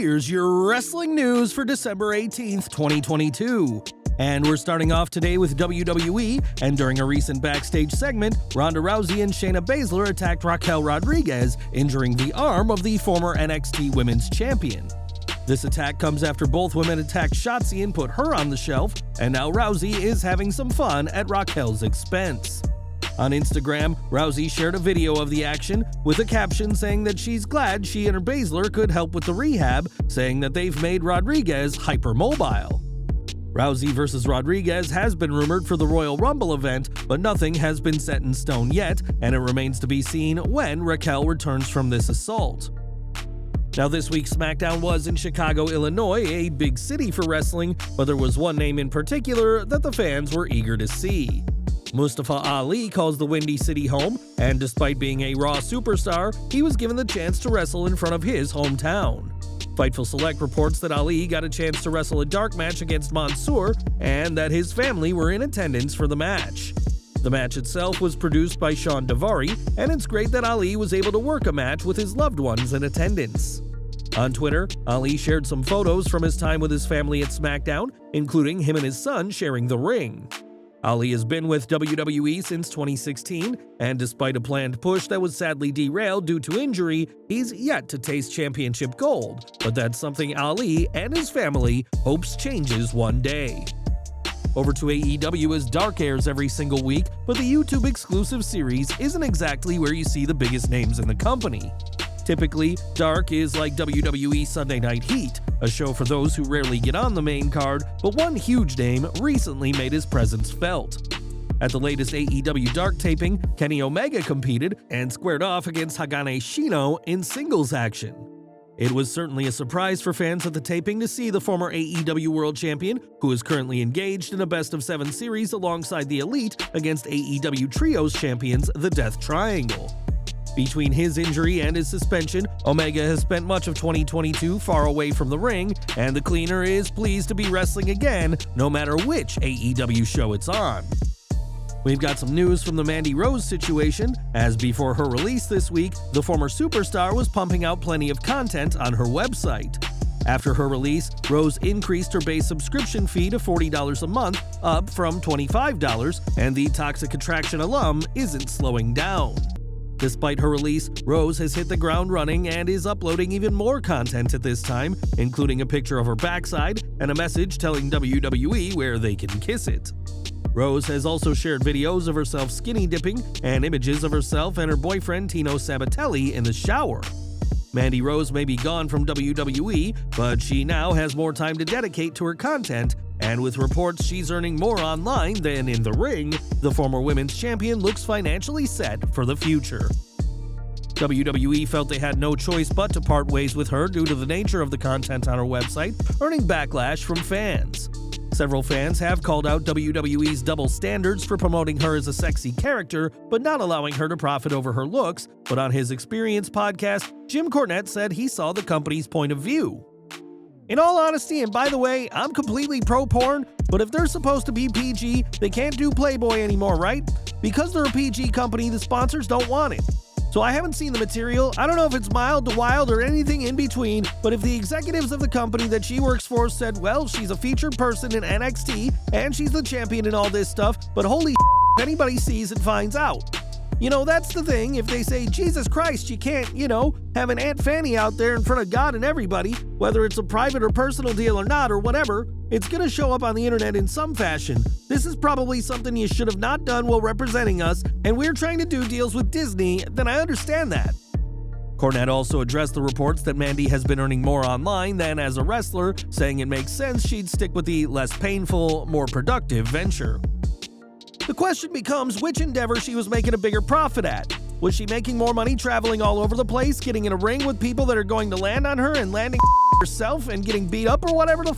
here's your wrestling news for December 18th, 2022. And we're starting off today with WWE, and during a recent backstage segment, Ronda Rousey and Shayna Baszler attacked Raquel Rodriguez, injuring the arm of the former NXT Women's Champion. This attack comes after both women attacked Shotzi and put her on the shelf, and now Rousey is having some fun at Raquel's expense. On Instagram, Rousey shared a video of the action with a caption saying that she's glad she and her Baszler could help with the rehab, saying that they've made Rodriguez hypermobile. Rousey vs. Rodriguez has been rumored for the Royal Rumble event, but nothing has been set in stone yet, and it remains to be seen when Raquel returns from this assault. Now, this week's Smackdown was in Chicago, Illinois, a big city for wrestling, but there was one name in particular that the fans were eager to see. Mustafa Ali calls the Windy City home, and despite being a Raw superstar, he was given the chance to wrestle in front of his hometown. Fightful Select reports that Ali got a chance to wrestle a dark match against Mansoor, and that his family were in attendance for the match. The match itself was produced by Sean Davari, and it's great that Ali was able to work a match with his loved ones in attendance. On Twitter, Ali shared some photos from his time with his family at Smackdown, including him and his son sharing the ring. Ali has been with WWE since 2016, and despite a planned push that was sadly derailed due to injury, he's yet to taste championship gold, but that's something Ali and his family hopes changes one day. Over to AEW as Dark airs every single week, but the YouTube exclusive series isn't exactly where you see the biggest names in the company. Typically, Dark is like WWE Sunday Night Heat, a show for those who rarely get on the main card, but one huge name recently made his presence felt. At the latest AEW Dark taping, Kenny Omega competed and squared off against Hagane Shino in singles action. It was certainly a surprise for fans at the taping to see the former AEW World Champion, who is currently engaged in a best-of-7 series alongside the Elite against AEW Trios champions, the Death Triangle. Between his injury and his suspension, Omega has spent much of 2022 far away from the ring, and the Cleaner is pleased to be wrestling again, no matter which AEW show it's on. We've got some news from the Mandy Rose situation, as before her release this week, the former superstar was pumping out plenty of content on her website. After her release, Rose increased her base subscription fee to $40 a month, up from $25, and the Toxic Attraction alum isn't slowing down. Despite her release, Rose has hit the ground running and is uploading even more content at this time, including a picture of her backside and a message telling WWE where they can kiss it. Rose has also shared videos of herself skinny dipping and images of herself and her boyfriend Tino Sabatelli in the shower. Mandy Rose may be gone from WWE, but she now has more time to dedicate to her content, and with reports she's earning more online than in the ring, the former women's champion looks financially set for the future. WWE felt they had no choice but to part ways with her due to the nature of the content on her website, earning backlash from fans. Several fans have called out WWE's double standards for promoting her as a sexy character, but not allowing her to profit over her looks, but on his Experience podcast, Jim Cornette said he saw the company's point of view. In all honesty, and by the way, I'm completely pro-porn, but if they're supposed to be PG, they can't do Playboy anymore, right? Because they're a PG company, the sponsors don't want it. So I haven't seen the material, I don't know if it's mild to wild or anything in between, but if the executives of the company that she works for said, well, she's a featured person in NXT, and she's the champion and all this stuff, but holy if anybody sees and finds out. You know, that's the thing, if they say, Jesus Christ, you can't, have an Aunt Fanny out there in front of God and everybody, whether it's a private or personal deal or not or whatever, it's gonna show up on the internet in some fashion. This is probably something you should have not done while representing us, and we're trying to do deals with Disney, then I understand that. Cornette also addressed the reports that Mandy has been earning more online than as a wrestler, saying it makes sense she'd stick with the less painful, more productive venture. The question becomes which endeavor she was making a bigger profit at. Was she making more money traveling all over the place, getting in a ring with people that are going to land on her and landing herself and getting beat up or whatever the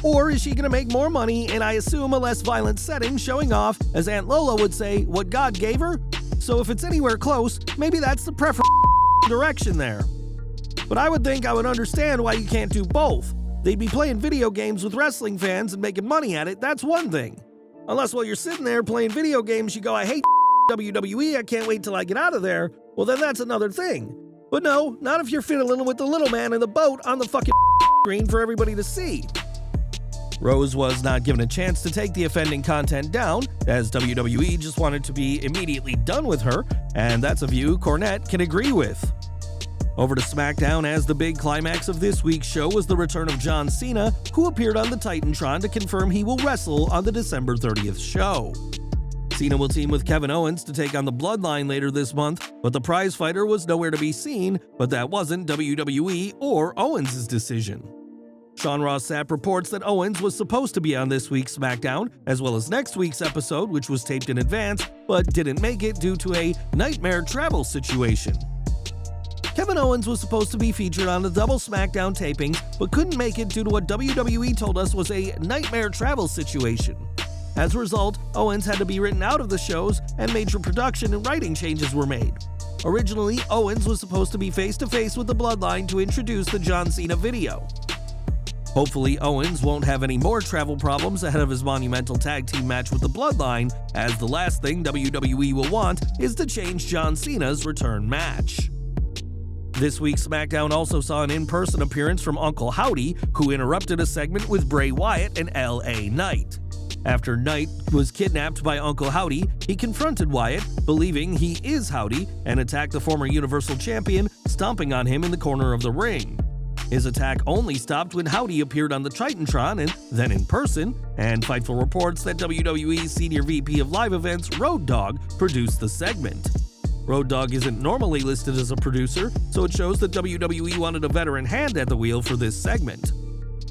Or is she going to make more money in, I assume, a less violent setting, showing off, as Aunt Lola would say, what God gave her? So if it's anywhere close, maybe that's the preferred direction there. But I would think I would understand why you can't do both. They'd be playing video games with wrestling fans and making money at it, that's one thing. Unless while you're sitting there playing video games, you go, I hate WWE, I can't wait till I get out of there. Well, then that's another thing. But no, not if you're fiddling with the little man in the boat on the fucking screen for everybody to see. Rose was not given a chance to take the offending content down, as WWE just wanted to be immediately done with her, and that's a view Cornette can agree with. Over to Smackdown, as the big climax of this week's show was the return of John Cena, who appeared on the Titantron to confirm he will wrestle on the December 30th show. Cena will team with Kevin Owens to take on the Bloodline later this month, but the prize fighter was nowhere to be seen, but that wasn't WWE or Owens' decision. Sean Ross Sapp reports that Owens was supposed to be on this week's SmackDown, as well as next week's episode, which was taped in advance, but didn't make it due to a nightmare travel situation. Kevin Owens was supposed to be featured on the double SmackDown tapings, but couldn't make it due to what WWE told us was a nightmare travel situation. As a result, Owens had to be written out of the shows, and major production and writing changes were made. Originally, Owens was supposed to be face-to-face with the Bloodline to introduce the John Cena video. Hopefully, Owens won't have any more travel problems ahead of his monumental tag team match with the Bloodline, as the last thing WWE will want is to change John Cena's return match. This week's SmackDown also saw an in-person appearance from Uncle Howdy, who interrupted a segment with Bray Wyatt and LA Knight. After Knight was kidnapped by Uncle Howdy, he confronted Wyatt, believing he is Howdy, and attacked the former Universal Champion, stomping on him in the corner of the ring. His attack only stopped when Howdy appeared on the Titantron and then in person, and Fightful reports that WWE's Senior VP of Live Events, Road Dogg, produced the segment. Road Dogg isn't normally listed as a producer, so it shows that WWE wanted a veteran hand at the wheel for this segment.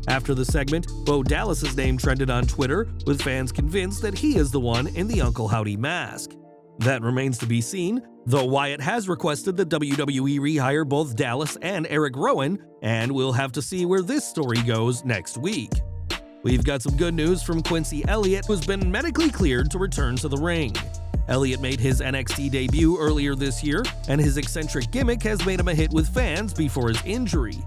After the segment, Bo Dallas's name trended on Twitter, with fans convinced that he is the one in the Uncle Howdy mask. That remains to be seen, though Wyatt has requested that WWE rehire both Dallas and Eric Rowan, and we'll have to see where this story goes next week. We've got some good news from Quincy Elliott, who's been medically cleared to return to the ring. Elliott made his NXT debut earlier this year, and his eccentric gimmick has made him a hit with fans before his injury.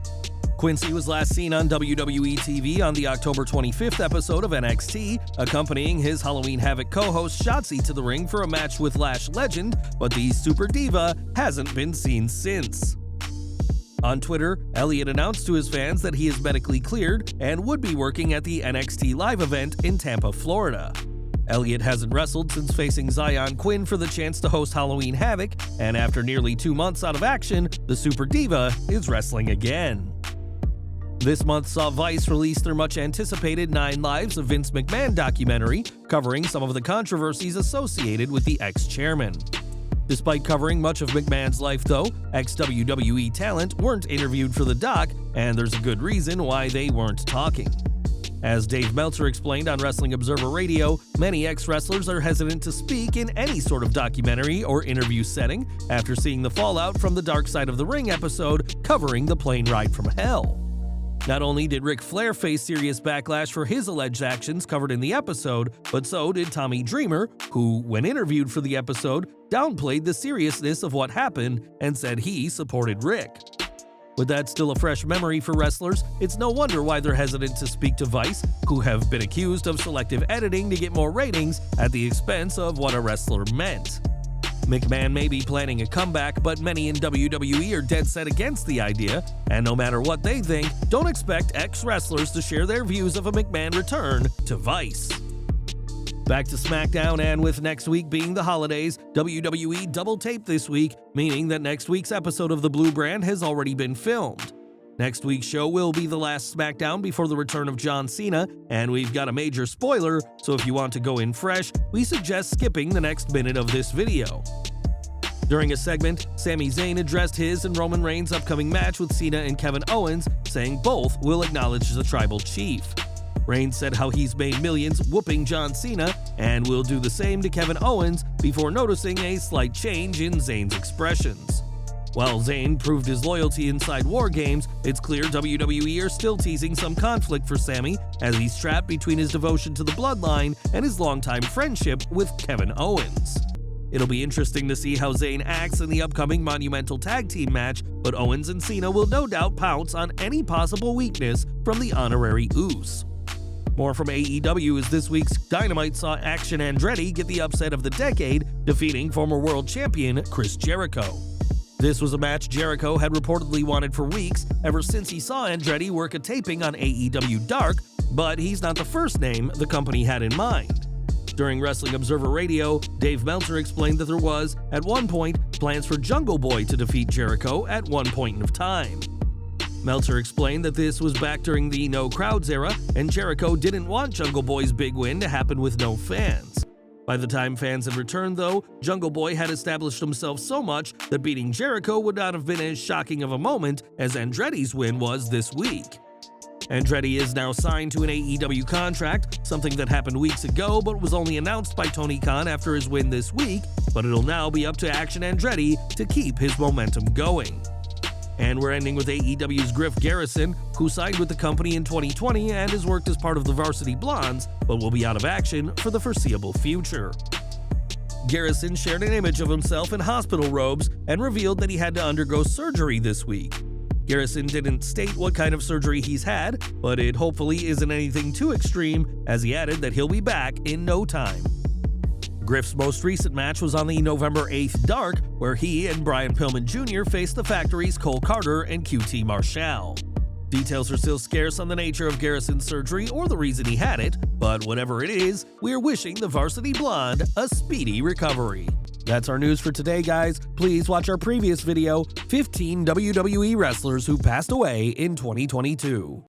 Quincy was last seen on WWE TV on the October 25th episode of NXT, accompanying his Halloween Havoc co-host Shotzi to the ring for a match with Lash Legend, but the Super Diva hasn't been seen since. On Twitter, Elliott announced to his fans that he is medically cleared and would be working at the NXT Live event in Tampa, Florida. Elliott hasn't wrestled since facing Zion Quinn for the chance to host Halloween Havoc, and after nearly 2 months out of action, the Super Diva is wrestling again. This month saw Vice release their much-anticipated 9 Lives of Vince McMahon documentary, covering some of the controversies associated with the ex-chairman. Despite covering much of McMahon's life, though, ex-WWE talent weren't interviewed for the doc, and there's a good reason why they weren't talking. As Dave Meltzer explained on Wrestling Observer Radio, many ex-wrestlers are hesitant to speak in any sort of documentary or interview setting after seeing the fallout from the Dark Side of the Ring episode covering the plane ride from hell. Not only did Ric Flair face serious backlash for his alleged actions covered in the episode, but so did Tommy Dreamer, who, when interviewed for the episode, downplayed the seriousness of what happened and said he supported Rick. With that still a fresh memory for wrestlers, it's no wonder why they're hesitant to speak to Vice, who have been accused of selective editing to get more ratings at the expense of what a wrestler meant. McMahon may be planning a comeback, but many in WWE are dead set against the idea, and no matter what they think, don't expect ex-wrestlers to share their views of a McMahon return to Vice. Back to SmackDown, and with next week being the holidays, WWE double-taped this week, meaning that next week's episode of the Blue Brand has already been filmed. Next week's show will be the last SmackDown before the return of John Cena, and we've got a major spoiler, so if you want to go in fresh, we suggest skipping the next minute of this video. During a segment, Sami Zayn addressed his and Roman Reigns' upcoming match with Cena and Kevin Owens, saying both will acknowledge the tribal chief. Reigns said how he's made millions whooping John Cena, and will do the same to Kevin Owens, before noticing a slight change in Zayn's expressions. While Zayn proved his loyalty inside War Games, it's clear WWE are still teasing some conflict for Sami, as he's trapped between his devotion to the Bloodline and his longtime friendship with Kevin Owens. It'll be interesting to see how Zayn acts in the upcoming monumental tag team match, but Owens and Cena will no doubt pounce on any possible weakness from the honorary Usos. More from AEW as this week's Dynamite saw Action Andretti get the upset of the decade, defeating former world champion Chris Jericho. This was a match Jericho had reportedly wanted for weeks, ever since he saw Andretti work a taping on AEW Dark, but he's not the first name the company had in mind. During Wrestling Observer Radio, Dave Meltzer explained that there was, at one point, plans for Jungle Boy to defeat Jericho at one point of time. Meltzer explained that this was back during the no crowds era, and Jericho didn't want Jungle Boy's big win to happen with no fans. By the time fans had returned, though, Jungle Boy had established himself so much that beating Jericho would not have been as shocking of a moment as Andretti's win was this week. Andretti is now signed to an AEW contract, something that happened weeks ago but was only announced by Tony Khan after his win this week, but it'll now be up to Action Andretti to keep his momentum going. And we're ending with AEW's Griff Garrison, who signed with the company in 2020 and has worked as part of the Varsity Blondes, but will be out of action for the foreseeable future. Garrison shared an image of himself in hospital robes and revealed that he had to undergo surgery this week. Garrison didn't state what kind of surgery he's had, but it hopefully isn't anything too extreme, as he added that he'll be back in no time. Griff's most recent match was on the November 8th Dark, where he and Brian Pillman Jr. faced the Factory's Cole Carter and QT Marshall. Details are still scarce on the nature of Garrison's surgery or the reason he had it, but whatever it is, we're wishing the Varsity Blonde a speedy recovery. That's our news for today, guys. Please watch our previous video, 15 WWE wrestlers who passed away in 2022.